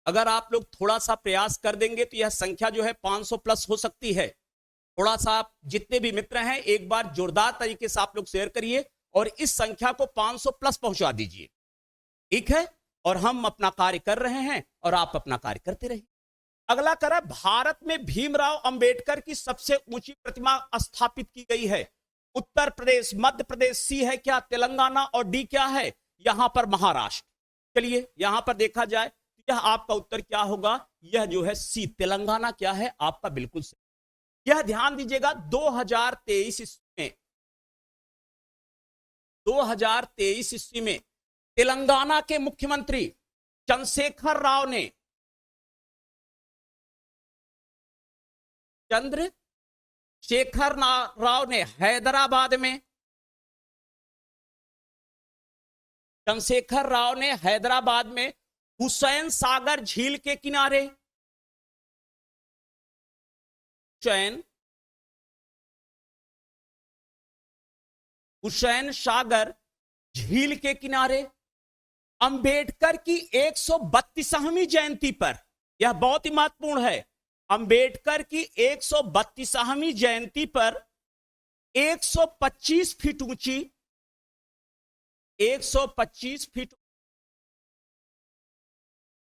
अगर आप लोग थोड़ा सा प्रयास कर देंगे तो यह संख्या जो है 500 प्लस हो सकती है। थोड़ा सा आप जितने भी मित्र हैं एक बार जोरदार तरीके से आप लोग शेयर करिए और इस संख्या को 500 प्लस पहुंचा दीजिए, ठीक है। और हम अपना कार्य कर रहे हैं और आप अपना कार्य करते रहिए। अगला करा, भारत में भीमराव अंबेडकर की सबसे ऊंची प्रतिमा स्थापित की गई है। उत्तर प्रदेश, मध्य प्रदेश, सी है क्या, तेलंगाना और डी क्या है, यहां पर महाराष्ट्र। चलिए यहां पर देखा जाए यह आपका उत्तर क्या होगा, यह जो है सी तेलंगाना क्या है आपका बिल्कुल सही। यह ध्यान दीजिएगा 2023 ईस्वी में तेलंगाना के मुख्यमंत्री चंद्रशेखर राव ने हैदराबाद में हुसैन सागर झील के किनारे हुसैन सागर झील के किनारे अंबेडकर की 132वीं जयंती पर, यह बहुत ही महत्वपूर्ण है, अंबेडकर की 132वीं जयंती पर 125 फीट ऊंची 125 फीट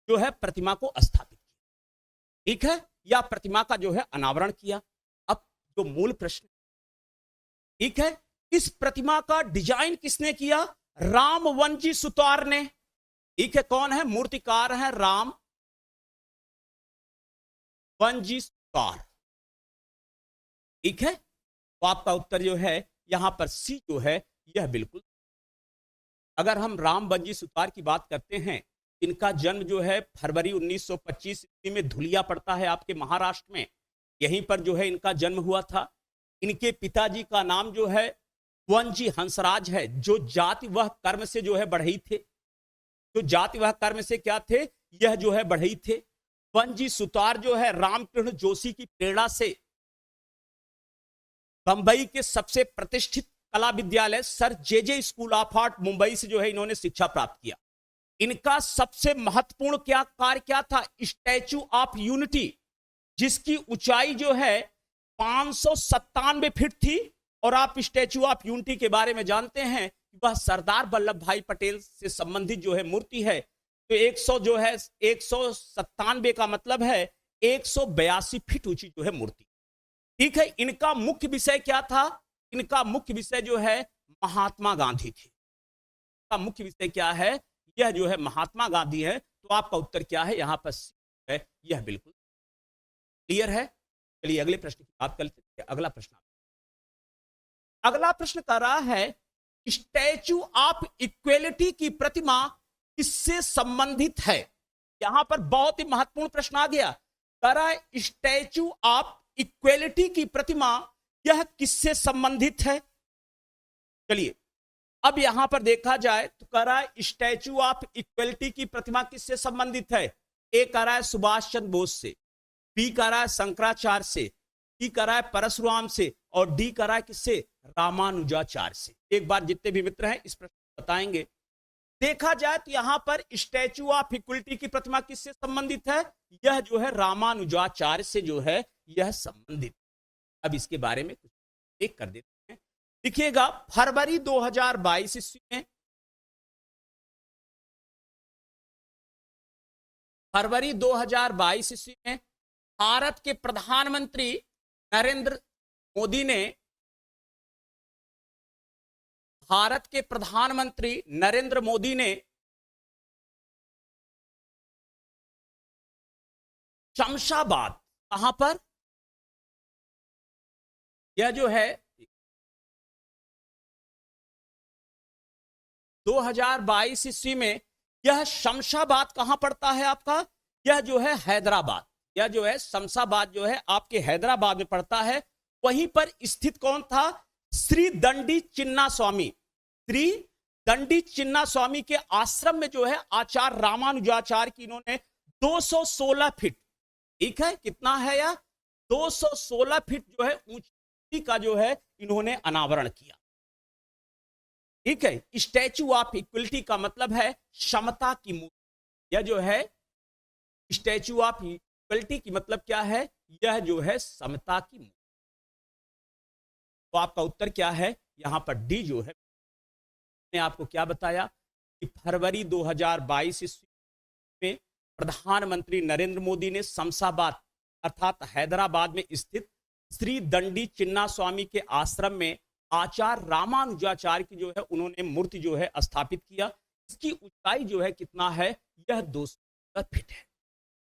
जो है प्रतिमा को स्थापित किया, ठीक है। या प्रतिमा का जो है अनावरण किया। अब जो मूल प्रश्न, ठीक है, इस प्रतिमा का डिजाइन किसने किया, रामवंजी सुतार ने, ठीक है। कौन है, मूर्तिकार है रामवंजी सुतार, ठीक है। तो आपका उत्तर जो है यहां पर सी जो है यह बिल्कुल। अगर हम रामवंजी सुतार की बात करते हैं, इनका जन्म जो है फरवरी 1925 ईस्वी में धुलिया पड़ता है आपके महाराष्ट्र में, यहीं पर जो है इनका जन्म हुआ था। इनके पिताजी का नाम जो है वंजी हंसराज है, जो जाति वह कर्म से जो है बढ़ई थे, जो जाति वह कर्म से क्या थे, यह जो है बढ़ई थे। वंजी सुतार जो है रामकृष्ण जोशी की प्रेरणा से बंबई के सबसे प्रतिष्ठित कला विद्यालय sir J school of art Mumbai से जो है इन्होंने शिक्षा प्राप्त किया। इनका सबसे महत्वपूर्ण क्या कार्य क्या था, स्टैच्यू ऑफ यूनिटी, जिसकी ऊंचाई जो है 597 फीट थी। और आप स्टैच्यू ऑफ यूनिटी के बारे में जानते हैं कि वह सरदार वल्लभ भाई पटेल से संबंधित जो है मूर्ति है। तो 100 जो है 197 का मतलब है 182 फीट ऊंची जो है मूर्ति, ठीक है। इनका मुख्य विषय क्या था, इनका मुख्य विषय जो है महात्मा गांधी थे। इनका मुख्य विषय क्या है, यह जो है महात्मा गांधी है। तो आपका उत्तर क्या है, यहां पर है, यह बिल्कुल क्लियर है। चलिए अगले प्रश्न की बात करते हैं। अगला प्रश्न कर रहा है, स्टैच्यू ऑफ इक्वेलिटी की प्रतिमा किससे संबंधित है। यहां पर बहुत ही महत्वपूर्ण प्रश्न आ गया, कह रहा है स्टैच्यू ऑफ इक्वेलिटी की प्रतिमा यह किससे संबंधित है। चलिए अब यहां पर देखा जाए तो कह रहा है स्टैच्यू ऑफ इक्वेलिटी की प्रतिमा किससे संबंधित है। ए कह रहा है सुभाष चंद्र बोस से, बी कह रहा है शंकराचार्य से, सी कह रहा है परशुराम से और डी कह रहा है किससे, रामानुजाचार्य से। एक बार जितने भी मित्र हैं इस प्रश्न बताएंगे। देखा जाए तो यहां पर स्टैच्यू ऑफ इक्वलिटी की प्रतिमा किससे संबंधित है, यह जो है रामानुजाचार्य से जो है यह संबंधित। अब इसके बारे में कुछ एक कर देते हैं। देखिएगा फरवरी 2022 ईस्वी में, फरवरी 2022 ईस्वी में भारत के प्रधानमंत्री नरेंद्र मोदी ने, भारत के प्रधानमंत्री नरेंद्र मोदी ने शमशाबाद, कहां पर, यह जो है 2022 ईस्वी में, यह शमशाबाद कहां पड़ता है आपका, यह जो है हैदराबाद, यह जो है शमशाबाद जो है आपके हैदराबाद में पड़ता है। वहीं पर स्थित कौन था, श्री दंडी चिन्ना स्वामी, श्री दंडी चिन्ना स्वामी के आश्रम में जो है आचार्य रामानुजाचार्य की इन्होंने 216 फीट, ठीक है, कितना है यह 216 फीट जो है ऊंची मूर्ति का जो है इन्होंने अनावरण किया। ठीक है, स्टैचू ऑफ इक्वलिटी का मतलब है समता की मूर्ति। यह जो है स्टैचू ऑफ इक्वलिटी की मतलब क्या है, यह जो है समता की मूर्ति। तो आपका उत्तर क्या है, यहां पर डी जो है। मैंने आपको क्या बताया कि फरवरी 2022 ईस्वी में प्रधानमंत्री नरेंद्र मोदी ने शमशाबाद अर्थात हैदराबाद में स्थित श्री दंडी चिन्ना स्वामी के आश्रम में आचार्य रामानुजाचार्य की जो है उन्होंने मूर्ति जो है स्थापित किया। इसकी ऊंचाई जो है कितना है, यह 270 फीट है।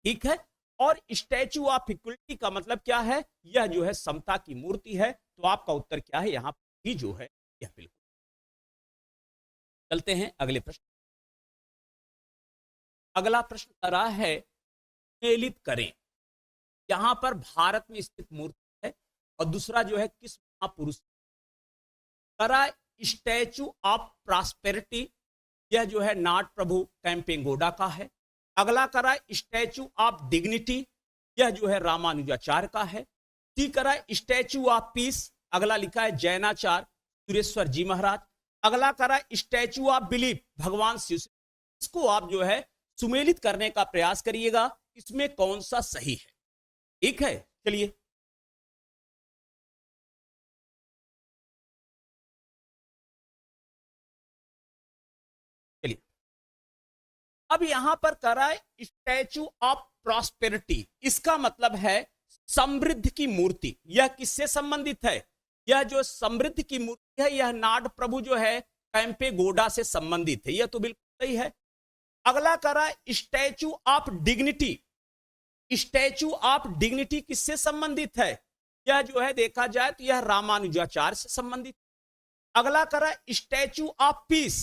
ठीक है, और स्टैचू ऑफ इक्वलिटी का मतलब क्या है, यह जो है समता की मूर्ति है। तो आपका उत्तर क्या है, यहां पर जो है यह बिल्कुल। चलते हैं अगले प्रश्न। अगला प्रश्न कर रहा है सम्मेलित करें। यहां पर भारत में स्थित मूर्ति है और दूसरा जो है किस महापुरुष करा, स्टैचू ऑफ प्रॉस्पेरिटी, यह जो है नाड प्रभु कैंपेगौड़ा का है। अगला करा स्टैचू ऑफ डिग्निटी, यह जो है रामानुजाचार्य का है। सी करा स्टैचू ऑफ पीस, अगला लिखा है जैनाचार्य सुरेश्वर जी महाराज। अगला करा स्टैचू ऑफ बिलीफ, भगवान शिव। इसको आप जो है सुमेलित करने का प्रयास करिएगा, इसमें कौन सा सही है। ठीक है, चलिए चलिए अब यहां पर करा है स्टैचू ऑफ प्रॉस्पेरिटी। इसका मतलब है समृद्धि की मूर्ति। यह किससे संबंधित है, यह जो समृद्धि की मूर्ति है यह नाड प्रभु जो है कैंपेगौड़ा से संबंधित है। यह तो बिल्कुल सही है। अगला करा statue of dignity. Statue of dignity किससे संबंधित है, यह जो है देखा जाए तो यह रामानुजाचार्य से संबंधित। अगला करा स्टैचू ऑफ पीस।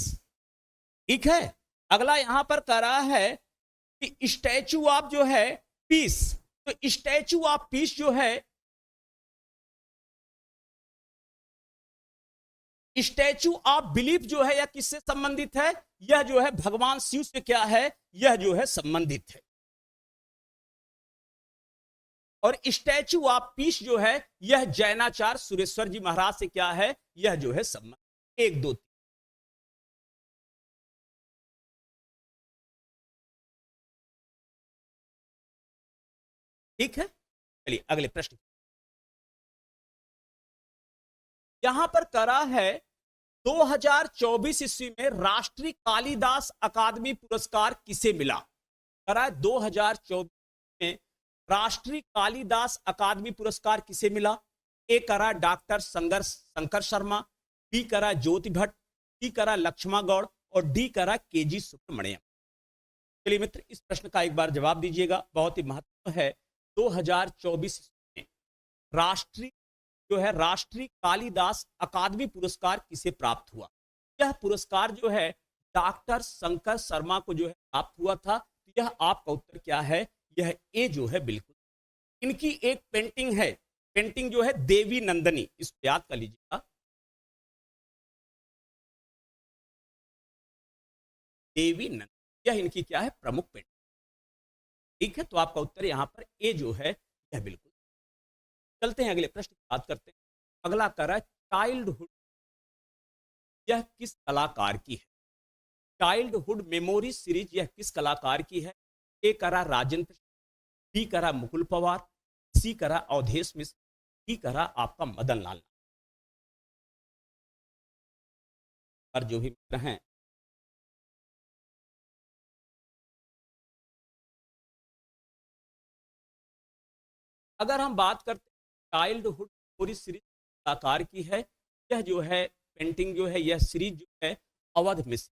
ठीक है, अगला यहां पर करा है कि स्टैचू ऑफ जो है पीस। तो स्टैचू ऑफ पीस जो है, स्टैचू ऑफ बिलीफ जो है यह किससे संबंधित है, यह जो है भगवान शिव से क्या है, यह जो है संबंधित है। और स्टैचू ऑफ पीस जो है यह जैनाचार्य सुरेश्वर जी महाराज से क्या है, यह जो है संबंध। 1 2 3। ठीक है, चलिए अगले प्रश्न। यहां पर करा है 2024 ईस्वी में राष्ट्रीय कालिदास अकादमी पुरस्कार किसे मिला। करा है 2024 में राष्ट्रीय कालिदास अकादमी पुरस्कार किसे मिला। ए करा डॉक्टर शंकर शर्मा, बी करा ज्योति भट्ट, सी करा लक्ष्मा गौड़ और डी करा केजी सुब्रमण्यम। चलिए मित्र, इस प्रश्न का एक बार जवाब दीजिएगा, बहुत ही महत्वपूर्ण है। 2024 में राष्ट्रीय जो है राष्ट्रीय कालिदास अकादमी पुरस्कार किसे प्राप्त हुआ। यह पुरस्कार जो है डॉक्टर शंकर शर्मा को जो है प्राप्त हुआ था। तो यह आपका उत्तर क्या है, यह ए जो है बिल्कुल। इनकी एक पेंटिंग है, पेंटिंग जो है देवी नंदनी, इसको याद कर लीजिएगा। देवी नंदनी यह इनकी क्या है, प्रमुख पेंटिंग। ठीक है, तो आपका उत्तर यहां पर ए जो है यह बिल्कुल। चलते हैं अगले प्रश्न की बात करते हैं। अगला करा चाइल्डहुड, यह किस कलाकार की है। चाइल्डहुड मेमोरी सीरीज यह किस कलाकार की है। ए करा राजेंद्र, बी करा मुकुल पवार, सी करा अवधेश मिश्र, डी करा आपका मदन लाल। पर जो भी मित्र हैं अगर हम बात करते हैं चाइल्डहुड मेमोरी सीरीज कलाकार की है, यह जो है पेंटिंग जो है यह सीरीज जो है अवध मिश्र।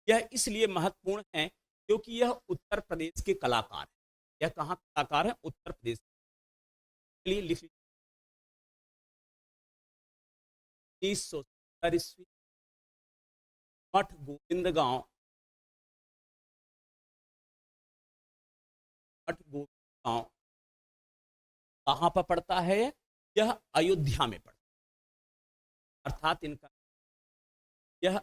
यह इसलिए महत्वपूर्ण है क्योंकि यह उत्तर प्रदेश के कलाकार है। यह कहाँ कलाकार है, उत्तर प्रदेश के लिए। लिख 1970 ईस्वी मठ गोविंद गांव, मठ गोविंद गांव कहां पर पड़ता है, यह अयोध्या में पड़ता है। अर्थात इनका यह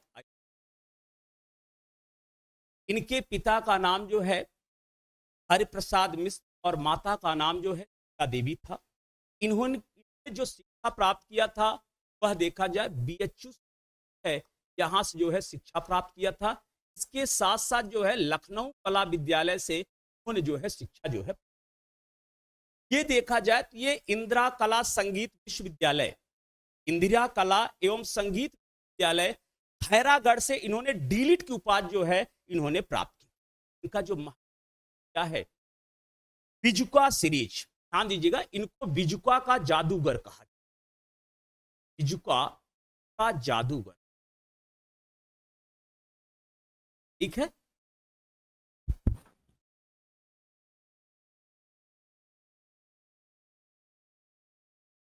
इनके पिता का नाम जो है हरिप्रसाद मिश्र और माता का नाम जो है देवी था। इन्होंने जो शिक्षा शिक्षा प्राप्त किया था वह देखा जाए बीएचयू है, यहां से जो है शिक्षा प्राप्त किया था। इसके साथ साथ जो है लखनऊ कला विद्यालय से उन्होंने जो है शिक्षा जो है, ये देखा जाए तो ये इंदिरा कला संगीत विश्वविद्यालय, इंदिरा कला एवं संगीत विद्यालय खैरागढ़ से इन्होंने डीलिट की उपाधि जो है इन्होंने प्राप्त की। इनका जो क्या है बिजुका सीरीज, ध्यान दीजिएगा, इनको बिजुका का जादूगर कहा, बिजुका का जादूगर, ठीक है।